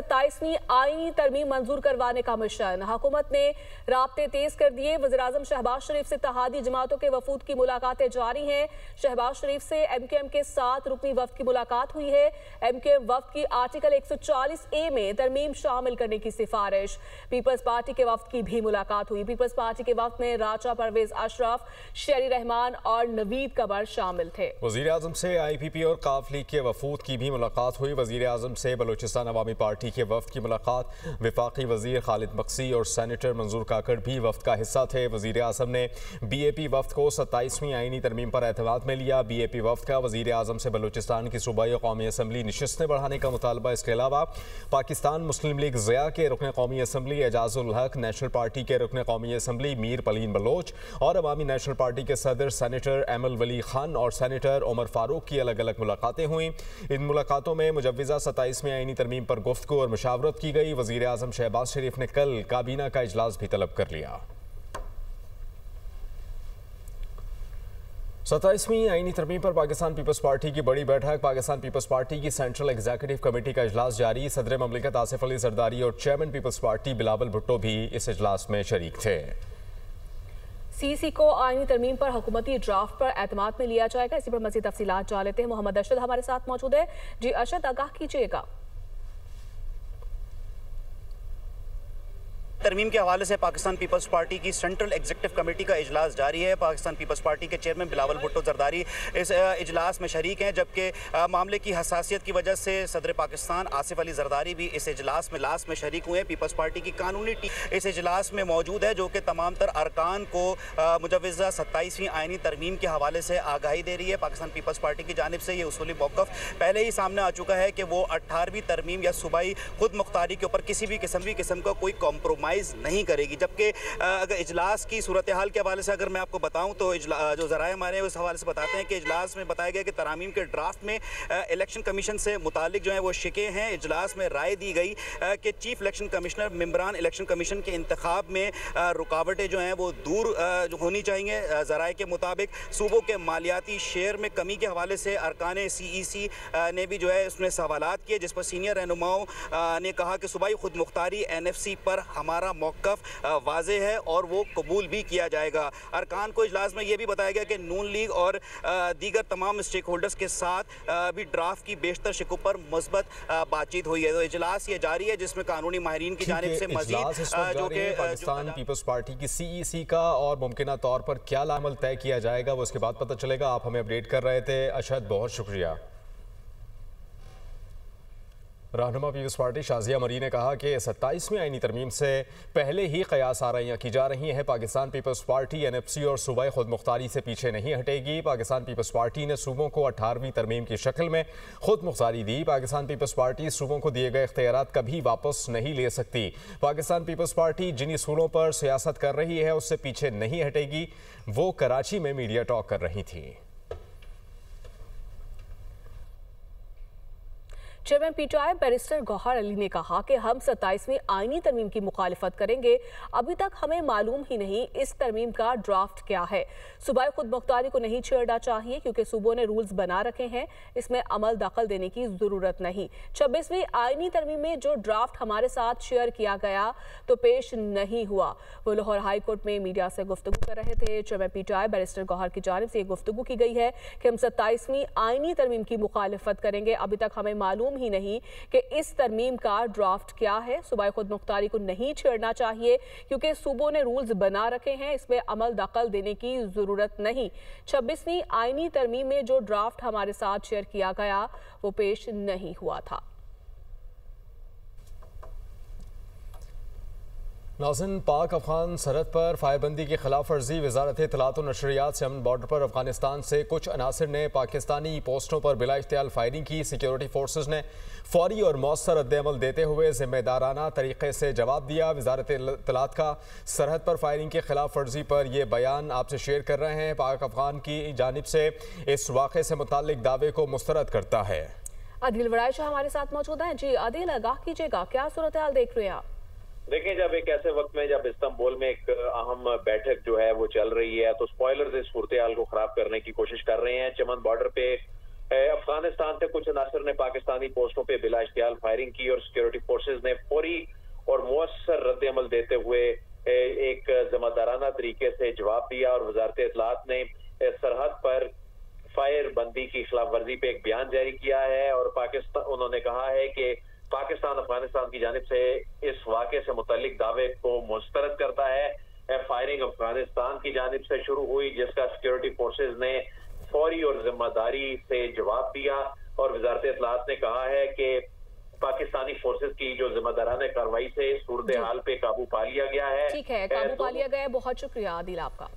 27वीं आईनी तरमीम मंजूर करवाने का मिशन। हुकूमत ने राब्ते तेज कर दिए। वज़ीर-ए-आज़म शहबाज शरीफ से इत्तेहादी जमातों के वफूद की मुलाकातें जारी हैं। शहबाज शरीफ से MQM के 7 रुकनी वफ्द की मुलाकात हुई है। MQM वफ्द की आर्टिकल 140A में तरमीम शामिल करने की सिफारिश। पीपल्स पार्टी के वफ्द की भी मुलाकात हुई। पीपल्स पार्टी के वफ्द में राजा परवेज अशरफ, शेरी रहमान और नवीद कमर शामिल थे। वज़ीर-ए-आज़म से IPP और काफ लीग के वफूद की भी मुलाकात हुई। वज़ीर-ए-आज़म से बलूचिस्तान अवामी पार्टी के वफ्द की मुलाकात। वफाकी वज़ीर खालिद मक्सी और सेनेटर मंजूर काकड़ भी वफ्द का हिस्सा थे। वज़ीर-ए-आज़म ने BAP वफ्द को 27वीं आईनी तरमीम पर एतमाद में लिया। BAP वफ्द का वज़ीर-ए-आज़म से बलूचिस्तान की सूबाई और कौमी असम्बली नशिस्तें बढ़ाने का मुतालबा। इसके अलावा पाकिस्तान मुस्लिम लीग ज़िया के रुकन कौमी असम्बली एजाजुल हक, नेशनल पार्टी के रुकन कौमी असम्बली मीर पलीन बलोच और अवामी नेशनल पार्टी के सदर सेनेटर एमल वली खान और सेनेटर उमर फारूक की अलग अलग मुलाकातें हुई। इन मुलाकातों में मुजव्विज़ा 27वीं आईनी तरमीम पर गुफ्तगू और मुशावरत की गई। वज़ीर-ए-आज़म शहबाज शरीफ ने कल काबीना का इजलास भी तलब कर लिया। 27वीं आईनी तरमीम पर पाकिस्तान पीपल्स पार्टी की बड़ी बैठक। पाकिस्तान पीपल्स पार्टी की सेंट्रल एग्जीक्यूटिव कमेटी का इजलास जारी। सदर ममलिकत आसिफ अली जरदारी और चेयरमैन पीपल्स पार्टी बिलावल भुट्टो भी इस इजलास में शरीक थे। CEC को आईनी तरमीम पर हुकूमती ड्राफ्ट पर एतमाद में लिया जाएगा। इसी पर मज़ीद तफसीलात जान लेते हैं। मोहम्मद अरशद हमारे साथ मौजूद है। जी अरशद, आगाह कीजिएगा। तरमीम के हवाले से पाकिस्तान पीपल्स पार्टी की सेंट्रल एग्जीक्यूटिव कमेटी का इजलास जारी है। पाकिस्तान पीपल्स पार्टी के चेयरमैन बिलावल भुट्टो जरदारी इस इजलास में शरीक हैं, जबकि मामले की हसासियत की वजह से सदर पाकिस्तान आसिफ अली जरदारी भी इस इजलास में लास्ट में शरीक हुए हैं। पीपल्स पार्टी की कानूनी टीम इस इजलास में मौजूद है, जो कि तमाम तर अरकान को मुजव्विज़ा 27वीं आईनी तरमीम के हवाले से आगाही दे रही है। पाकिस्तान पीपल्स पार्टी की जानिब से ये उसूली मौक़िफ़ पहले ही सामने आ चुका है कि वो 18वीं तरमीम या सूबाई खुद मुख्तारी के ऊपर किसी भी किस्म का कोई कॉम्प्रोमाइज़ नहीं करेगी। जबकि अगर इजलास की सूरत हाल के हवाले से अगर मैं आपको बताऊं तो जो ज़राए हमारे हैं उस हवाले से बताते हैं कि इजलास में बताया गया कि तरामीम के ड्राफ्ट में इलेक्शन कमीशन से मुतालिक जो है वो शिके हैं। इजलास में राय दी गई कि चीफ इलेक्शन कमिश्नर मेंबरान इलेक्शन कमीशन के इंतखाब में रुकावटें जो हैं वो दूर होनी चाहिए। ज़राए के मुताबिक सूबों के मालियाती शेयर में कमी के हवाले से अरकान CEC ने भी जो है उसमें सवालात किए, जिस पर सीनियर रहनुमाओं ने कहा कि सूबाई खुद मुख्तारी NFC पर हमारा मौक़िफ़ वाज़ेह है और वो कबूल भी किया जाएगा। अरकान को इजलास में यह भी बताया गया कि नून लीग और दीगर तमाम स्टेक होल्डर्स के साथ भी ड्राफ्ट की बेशतर शिकों पर मुस्बत बातचीत हुई है। तो इजलास ये जारी है, जिसमें कानूनी माहिरीन की जानिब से मज़ीद जो कि पाकिस्तान पीपल्स पार्टी की CEC का और मुमकिना तौर पर क्या लामल तय किया जाएगा वो इसके बाद पता चलेगा। आप हमें अपडेट कर रहे थे अरशद, बहुत शुक्रिया। रहनुमा पीपल्स पार्टी शाजिया मरी ने कहा कि 27वीं आईनी तरमीम से पहले ही कयास आराइयाँ की जा रही हैं। पाकिस्तान पीपल्स पार्टी NFC और सूबाई खुद मुख्तारी से पीछे नहीं हटेगी। पाकिस्तान पीपल्स पार्टी ने सूबों को 18वीं तरमीम की शक्ल में खुद मुख्तारी दी। पाकिस्तान पीपल्स पार्टी सूबों को दिए गए इख्तियारात कभी वापस नहीं ले सकती। पाकिस्तान पीपल्स पार्टी जिन असूलों पर सियासत कर रही है उससे पीछे नहीं हटेगी। वो कराची में मीडिया टॉक कर रही थी। Chairman PTI barrister Gohar Ali ने कहा कि हम 27वीं आईनी तरमीम की मुखालिफत करेंगे। अभी तक हमें मालूम ही नहीं इस तरमीम का ड्राफ्ट क्या है। सूबाई खुद मुख्तारी को नहीं छेड़ना चाहिए क्योंकि सूबों ने रूल्स बना रखे हैं, इसमें अमल दखल देने की ज़रूरत नहीं। 26वीं आईनी तरमीम में जो ड्राफ्ट हमारे साथ शेयर किया गया तो पेश नहीं हुआ। वो लाहौर हाई कोर्ट में मीडिया से गुफ्तगू कर रहे थे। चेयरमैन PTI बैरिस्टर गौहर की जानिब से गुफ्तगू की गई है कि हम 27वीं आईनी तरमीम की मुखालिफत करेंगे। अभी तक हमें मालूम ही नहीं कि इस तरमीम का ड्राफ्ट क्या है। सूबाई खुद मुख्तारी को नहीं छेड़ना चाहिए क्योंकि सूबों ने रूल्स बना रखे हैं, इसमें अमल दखल देने की जरूरत नहीं। 26वीं आईनी तरमीम में जो ड्राफ्ट हमारे साथ शेयर किया गया वो पेश नहीं हुआ था। नाज़रीन, पाक अफगान सरहद पर फायरबंदी की खिलाफ वर्जी। वजारत इत्तलात और नशरियात से अमन बॉर्डर पर अफगानिस्तान से कुछ अनासर ने पाकिस्तानी पोस्टों पर बिला इख्तियार फायरिंग की। सिक्योरिटी फोर्सेज ने फौरी और मौसर रद्द-ए-अमल देते हुए जिम्मेदाराना तरीके से जवाब दिया। वजारत इत्तलात का सरहद पर फायरिंग की खिलाफ वर्जी पर यह बयान आपसे शेयर कर रहे हैं। पाक अफगान की जानिब से इस वाक़े से मुताल्लिक दावे को मुस्तरद करता है। आदिल वड़ाइशा हमारे साथ मौजूद हैं। जी आदिल, आगाह कीजिएगा, क्या सूरत हाल देख रहे हैं आप? देखें, जब एक ऐसे वक्त में जब इस्तांबुल में एक अहम बैठक जो है वो चल रही है तो स्पॉयलर्स इस सूरत हाल को खराब करने की कोशिश कर रहे हैं। चमन बॉर्डर पे अफगानिस्तान से कुछ अनासर ने पाकिस्तानी पोस्टों पे बिला इश्तियाल फायरिंग की और सिक्योरिटी फोर्सेज ने फौरी और मुअस्सर रद्द-ए-अमल देते हुए एक ज़िम्मेदाराना तरीके से जवाब दिया और वजारत इत्तलात ने सरहद पर फायर बंदी की खिलाफ वर्जी पे एक बयान जारी किया है और उन्होंने कहा है कि पाकिस्तान अफगानिस्तान की जानिब से इस वाक़े से मुतल्लिक दावे को मुस्तरद करता है। फायरिंग अफगानिस्तान की जानिब से शुरू हुई जिसका सिक्योरिटी फोर्सेज ने फौरी और जिम्मेदारी से जवाब दिया और वजारत इत्तलात ने कहा है कि पाकिस्तानी फोर्सेज की जो जिम्मेदाराना कार्रवाई से सूरत हाल पे काबू पा लिया गया है। ठीक है, काबू पा लिया गया है। बहुत शुक्रिया आदिल आपका।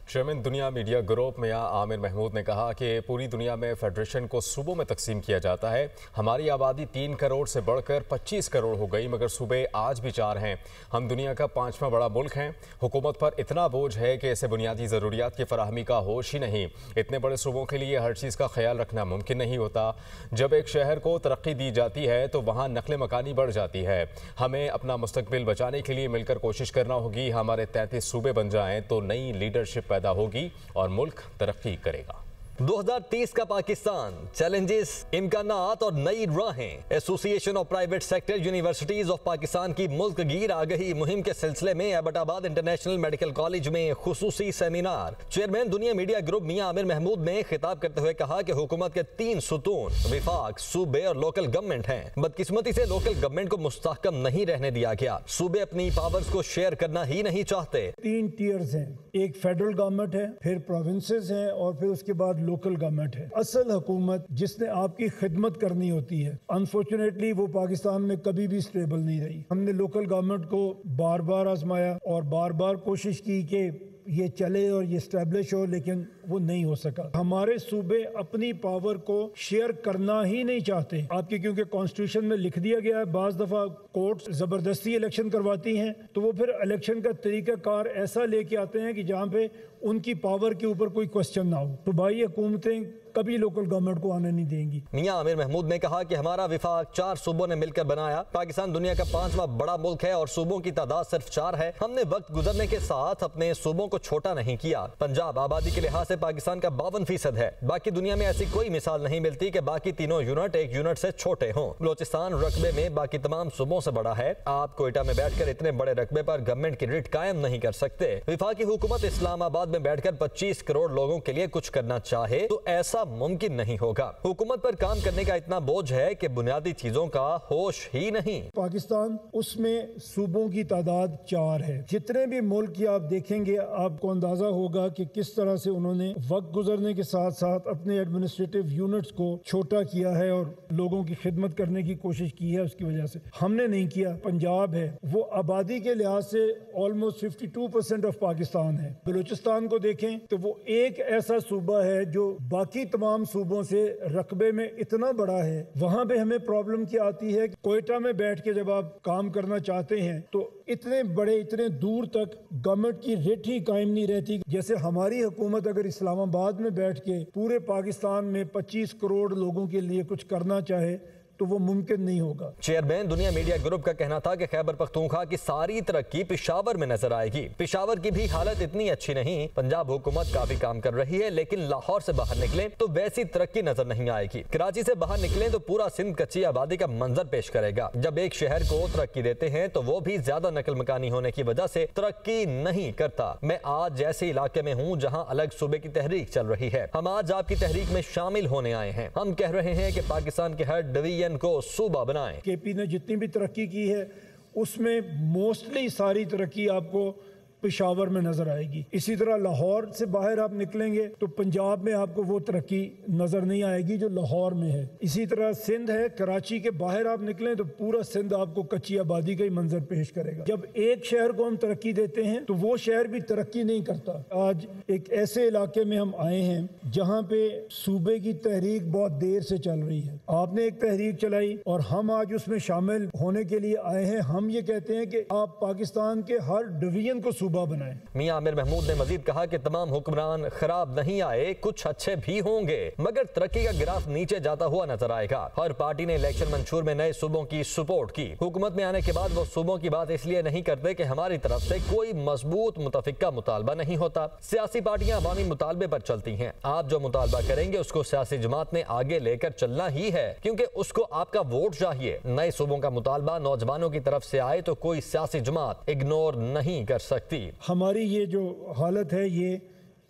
चेयरमैन दुनिया मीडिया ग्रुप मियां आमिर महमूद ने कहा कि पूरी दुनिया में फेडरेशन को सूबों में तकसीम किया जाता है। हमारी आबादी 3 करोड़ से बढ़कर 25 करोड़ हो गई, मगर सूबे आज भी 4 हैं। हम दुनिया का 5वां बड़ा मुल्क हैं। हुकूमत पर इतना बोझ है कि इसे बुनियादी ज़रूरियात की फराहमी का होश ही नहीं। इतने बड़े सूबों के लिए हर चीज़ का ख्याल रखना मुमकिन नहीं होता। जब एक शहर को तरक्की दी जाती है तो वहाँ नकल मकानी बढ़ जाती है। हमें अपना मुस्तकबिल बचाने के लिए मिलकर कोशिश करना होगी। हमारे 33 सूबे बन जाएँ तो नई लीडरशिप पैदा होगी और मुल्क तरक्की करेगा। 2030 का पाकिस्तान, चैलेंजेस, इम्कानात और नई राहें। Association of private sector universities of Pakistan की मुल्क गिर आगही मुहिम के सिलसिले में एबटाबाद इंटरनेशनल मेडिकल कॉलेज में खुसूसी सेमिनार। चेयरमैन दुनिया मीडिया ग्रुप मियां आमिर महमूद ने खिताब करते हुए कहा कि हुकूमत के 3 सुतून विफाक, सूबे और लोकल गवर्नमेंट हैं। बदकिस्मती से लोकल गवर्नमेंट को मुस्तहकम नहीं रहने दिया गया। सूबे अपनी पावर्स को शेयर करना ही नहीं चाहते। 3 टियर्स हैं, एक फेडरल गवर्नमेंट है, फिर प्रोविंसेस हैं और फिर उसके बाद लोकल गवर्नमेंट है। असल हुकूमत जिसने आपकी खिदमत करनी होती है, अनफॉर्चुनेटली वो पाकिस्तान में कभी भी स्टेबल नहीं रही। हमने लोकल गवर्नमेंट को बार बार आजमाया और बार बार कोशिश की कि ये चले और ये स्टैब्लिश हो, लेकिन वो नहीं हो सका। हमारे सूबे अपनी पावर को शेयर करना ही नहीं चाहते। आपके क्योंकि कॉन्स्टिट्यूशन में लिख दिया गया है, बाज दफा कोर्ट जबरदस्ती इलेक्शन करवाती हैं तो वो फिर इलेक्शन का तरीकाकार ऐसा लेके आते हैं कि जहाँ पे उनकी पावर के ऊपर कोई क्वेश्चन ना हो। तो भाई हुकूमतें कभी लोकल गवर्नमेंट को आने नहीं देंगी। मियां आमिर महमूद ने कहा कि हमारा विफाक 4 सूबों ने मिलकर बनाया। पाकिस्तान दुनिया का 5वां बड़ा मुल्क है और सूबों की तादाद सिर्फ 4 है। हमने वक्त गुजरने के साथ अपने सूबों को छोटा नहीं किया। पंजाब आबादी के लिहाज से पाकिस्तान का 52% है। बाकी दुनिया में ऐसी कोई मिसाल नहीं मिलती कि बाकी तीनों यूनिट एक यूनिट से छोटे हों। बलोचिस्तान रकबे में बाकी तमाम सूबों से बड़ा है। आप कोयटा में बैठकर इतने बड़े रकबे पर गवर्नमेंट की रिट कायम नहीं कर सकते। विफाकी हुकूमत इस्लामाबाद में बैठकर 25 करोड़ लोगों के लिए कुछ करना चाहे तो ऐसा मुमकिन नहीं होगा। हुकूमत पर काम करने का इतना बोझ है कि बुनियादी चीजों का होश ही नहीं। पाकिस्तान, उसमें सूबों की तादाद 4 है। जितने भी मुल्क की आप देखेंगे आपको अंदाजा होगा कि किस तरह से उन्होंने वक्त गुजरने के साथ साथ अपने एडमिनिस्ट्रेटिव यूनिट्स को छोटा किया है और लोगों की खिदमत करने की कोशिश की है। उसकी वजह से हमने नहीं किया। पंजाब है, वो आबादी के लिहाज से ऑलमोस्ट 52% ऑफ पाकिस्तान है। बलूचिस्तान को देखें तो वो एक ऐसा सूबा है जो बाकी तमाम सूबों से रकबे में इतना बड़ा है। वहां पे हमें प्रॉब्लम क्या आती है, कोयटा में बैठ के जब आप काम करना चाहते हैं तो इतने बड़े, इतने दूर तक गवर्नमेंट की रेट ही कायम नहीं रहती। जैसे हमारी हुकूमत अगर इस्लामाबाद में बैठ के पूरे पाकिस्तान में 25 करोड़ लोगों के लिए कुछ करना चाहे तो वो मुमकिन नहीं होगा। चेयरमैन दुनिया मीडिया ग्रुप का कहना था कि खैबर पख्तूनख्वा की सारी तरक्की पेशावर में नजर आएगी। पेशावर की भी हालत इतनी अच्छी नहीं। पंजाब हुकूमत काफी काम कर रही है, लेकिन लाहौर से बाहर निकले तो वैसी तरक्की नजर नहीं आएगी। कराची से बाहर निकले तो पूरा सिंध कच्ची आबादी का मंजर पेश करेगा। जब एक शहर को तरक्की देते हैं तो वो भी ज्यादा नकल मकानी होने की वजह से तरक्की नहीं करता। मैं आज जैसे इलाके में हूँ जहाँ अलग सूबे की तहरीक चल रही है। हम आज आपकी तहरीक में शामिल होने आए हैं। हम कह रहे हैं कि पाकिस्तान के हर डिवीजन को सूबा बनाएं। केपी ने जितनी भी तरक्की की है उसमें मोस्टली सारी तरक्की आपको पेशावर में नजर आएगी। इसी तरह लाहौर से बाहर आप निकलेंगे तो पंजाब में आपको वो तरक्की नजर नहीं आएगी जो लाहौर में है। इसी तरह सिंध है, कराची के बाहर आप निकलें तो पूरा सिंध आपको कच्ची आबादी का ही मंजर पेश करेगा। जब एक शहर को हम तरक्की देते हैं तो वो शहर भी तरक्की नहीं करता। आज एक ऐसे इलाके में हम आए हैं जहाँ पे सूबे की तहरीक बहुत देर से चल रही है। आपने एक तहरीक चलाई और हम आज उसमें शामिल होने के लिए आए हैं। हम ये कहते हैं कि आप पाकिस्तान के हर डिवीजन को सूबा तलबा बनाएं। मियां आमिर महमूद ने मजीद कहा कि तमाम हुक्मरान खराब नहीं आए, कुछ अच्छे भी होंगे, मगर तरक्की का ग्राफ नीचे जाता हुआ नजर आएगा। हर पार्टी ने इलेक्शन मंशूर में नए सूबों की सपोर्ट की। हुकूमत में आने के बाद वो सूबों की बात इसलिए नहीं करते कि हमारी तरफ से कोई मजबूत मुतफिका मुतालबा नहीं होता। सियासी पार्टियां अवामी मुतालबे पर चलती हैं। आप जो मुतालबा करेंगे उसको सियासी जमात ने आगे लेकर चलना ही है, क्योंकि उसको आपका वोट चाहिए। नए सूबों का मुतालबा नौजवानों की तरफ से आए तो कोई सियासी जमात इग्नोर नहीं कर सकती। हमारी ये जो हालत है ये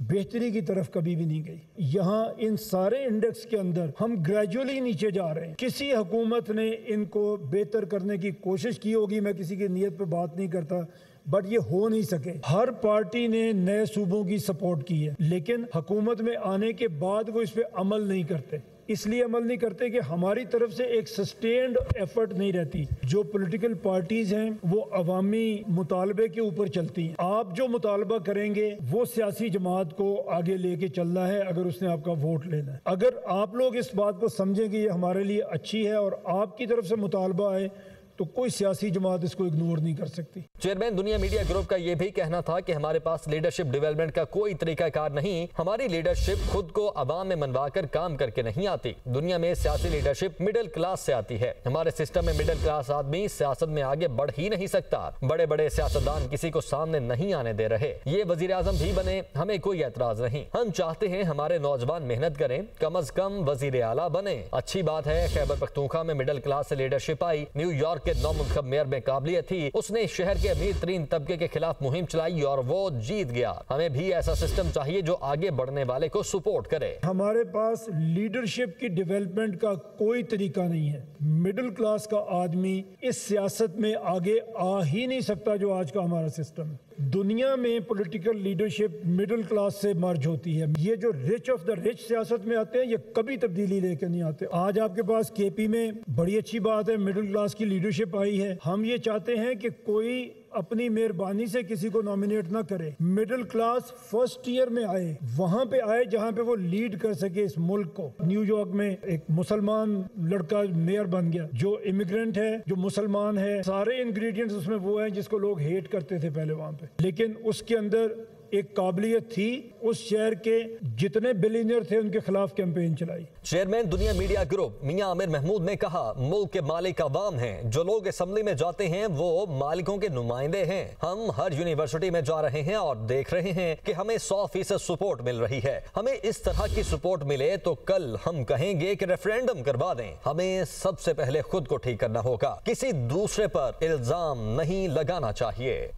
बेहतरी की तरफ कभी भी नहीं गई। यहाँ इन सारे इंडेक्स के अंदर हम ग्रेजुअली नीचे जा रहे हैं। किसी हुकूमत ने इनको बेहतर करने की कोशिश की होगी, मैं किसी की नीयत पे बात नहीं करता, बट ये हो नहीं सके। हर पार्टी ने नए सूबों की सपोर्ट की है, लेकिन हुकूमत में आने के बाद वो इस पे अमल नहीं करते। इसलिए अमल नहीं करते कि हमारी तरफ से एक सस्टेन्ड एफर्ट नहीं रहती। जो पॉलिटिकल पार्टीज हैं वो अवामी मुतालबे के ऊपर चलती हैं। आप जो मुतालबा करेंगे वो सियासी जमात को आगे लेके चलना है, अगर उसने आपका वोट लेना है। अगर आप लोग इस बात को समझें कि ये हमारे लिए अच्छी है और आपकी तरफ से मुतालबा है, तो कोई सियासी जमात इसको इग्नोर नहीं कर सकती। चेयरमैन दुनिया मीडिया ग्रुप का यह भी कहना था कि हमारे पास लीडरशिप डेवलपमेंट का कोई तरीकाकार नहीं। हमारी लीडरशिप खुद को अवाम में मनवाकर काम करके नहीं आती। दुनिया में सियासी लीडरशिप मिडिल क्लास से आती है। हमारे सिस्टम में मिडिल क्लास आदमी सियासत में आगे बढ़ ही नहीं सकता। बड़े बड़े सियासतदान किसी को सामने नहीं आने दे रहे। ये वजीर आजम भी बने, हमें कोई एतराज नहीं। हम चाहते हैं हमारे नौजवान मेहनत करें, कम अज कम वजीर आला बने। अच्छी बात है खैबर पख्तूनख्वा में मिडिल क्लास से लीडरशिप आई। न्यूयॉर्क के नौमुंतखब मेयर में काबिलियत थी। उसने शहर के अमीर तरीन तबके के खिलाफ मुहिम चलाई और वो जीत गया। हमें भी ऐसा सिस्टम चाहिए जो आगे बढ़ने वाले को सपोर्ट करे। हमारे पास लीडरशिप की डेवलपमेंट का कोई तरीका नहीं है। मिडिल क्लास का आदमी इस सियासत में आगे आ ही नहीं सकता जो आज का हमारा सिस्टम है। दुनिया में पॉलिटिकल लीडरशिप मिडिल क्लास से मर्ज होती है। ये जो रिच ऑफ द रिच सियासत में आते हैं ये कभी तब्दीली लेकर नहीं आते। आज आपके पास केपी में बड़ी अच्छी बात है, मिडिल क्लास की लीडरशिप आई है। हम ये चाहते हैं कि कोई अपनी मेहरबानी से किसी को नॉमिनेट ना करे। मिडिल क्लास फर्स्ट ईयर में आए, वहां पे आए जहां पे वो लीड कर सके इस मुल्क को। न्यूयॉर्क में एक मुसलमान लड़का मेयर बन गया जो इमिग्रेंट है, जो मुसलमान है। सारे इंग्रेडिएंट्स उसमें वो हैं जिसको लोग हेट करते थे पहले वहां पे, लेकिन उसके अंदर एक काबिलियत थी। उस शहर के जितने बिलियनियर थे उनके खिलाफ कैंपेन चलाई। चेयरमैन दुनिया मीडिया ग्रुप मियां आमिर महमूद ने कहा, मुल्क के मालिक अवाम हैं। जो लोग असेंबली में जाते हैं वो मालिकों के नुमाइंदे हैं। हम हर यूनिवर्सिटी में जा रहे हैं और देख रहे हैं कि हमें 100% सपोर्ट मिल रही है। हमें इस तरह की सपोर्ट मिले तो कल हम कहेंगे कि रेफरेंडम करवा दें। हमें सबसे पहले खुद को ठीक करना होगा, किसी दूसरे पर इल्जाम नहीं लगाना चाहिए।